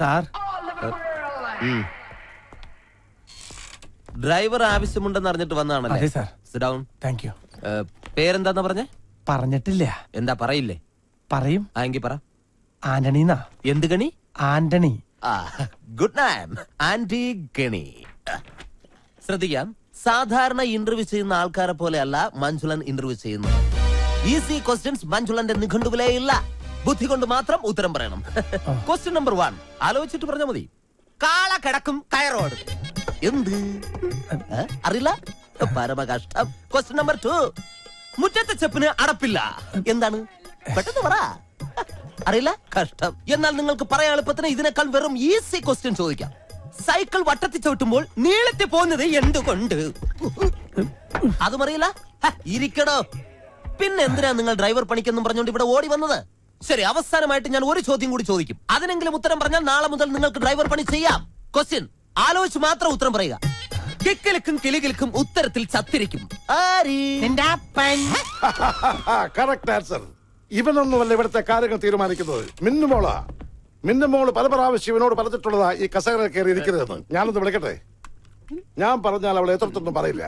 Sir, driver ആവശ്യമുണ്ടെന്ന് അറിഞ്ഞിട്ട് വന്നതാണല്ലേ? അതെ sir. Sit down. Thank you. പേരെന്താന്ന് പറഞ്ഞേ? പറഞ്ഞിട്ടില്ല. എന്താ പറയില്ലേ? പറയും. എങ്കി പറ. ആന്റണീന്നാ. എന്ത് ഗണി? ആന്റണി. Good name. ആന്റി ഗണി. ശ്രദ്ധിക്കാം, സാധാരണ ഇന്റർവ്യൂ ചെയ്യുന്ന ആൾക്കാരെ പോലെയല്ല മഞ്ജുളൻ ഇന്റർവ്യൂ ചെയ്യുന്നത്. ഈസി ക്വസ്റ്റ്യൻസ് മഞ്ജുളന്റെ നിഘണ്ടുവിലേ ഇല്ല. ബുദ്ധി കൊണ്ട് മാത്രം ഉത്തരം പറയണം. ക്വസ്റ്റ്യൻ നമ്പർ 1 ആലോചിച്ചിട്ട് പറഞ്ഞാൽ മതി. കാള കിടക്കും കയറോട്. എന്ത് അറിയില്ല? പരമകഷ്ടം. ക്വസ്റ്റ്യൻ നമ്പർ 2 മുറ്റത്തെ ചെപ്പിന് അടപ്പില്ല. എന്താണ്? പെട്ടെന്ന് പറ. അറിയില്ല? കഷ്ടം. എന്നാൽ നിങ്ങൾക്ക് പറയാൻ എളുപ്പത്തിന് ഇതിനേക്കാൾ വെറും ഈസി ക്വസ്റ്റ്യൻ ചോദിക്കാം. സൈക്കിൾ വട്ടത്തിൽ ചവിട്ടുമ്പോൾ നീളത്തിൽ പോകുന്നത് എന്തുകൊണ്ട്? അതും അറിയില്ല? ഇരിക്കടോ. പിന്നെ എന്തിനാ നിങ്ങൾ ഡ്രൈവർ പണിക്കെന്നും പറഞ്ഞുകൊണ്ട് ഇവിടെ ഓടി വന്നത്? ശരി, അവസാനമായിട്ട് ഞാൻ ഒരു ചോദ്യം കൂടി ചോദിക്കും. അതിനെങ്കിലും ഉത്തരം പറഞ്ഞാൽ നാളെ മുതൽ നിങ്ങൾക്ക് ഡ്രൈവർ പണി ചെയ്യാം. ക്വസ്റ്റ്യൻ ആലോചിച്ച് മാത്രം ഉത്തരം പറയുക. കിക്കിലിക്കും കിളികിൽക്കും ഉത്തരത്തിൽ ചത്തിരിക്കും. Correct answer. ഇവനൊന്നുമല്ല ഇവിടുത്തെ കാര്യങ്ങൾ തീരുമാനിക്കുന്നത്. മിന്നുമോളാ. മിന്നുമോള് പല പ്രാവശ്യം ഇവനോട് പറഞ്ഞിട്ടുള്ളതാ ഈ കസേര കയറി ഇരിക്കരുതെന്ന്. ഞാനൊന്ന് വിളിക്കട്ടെ? ഞാൻ പറഞ്ഞാൽ അവൾ എത്രത്തൊന്നും പറയില്ല.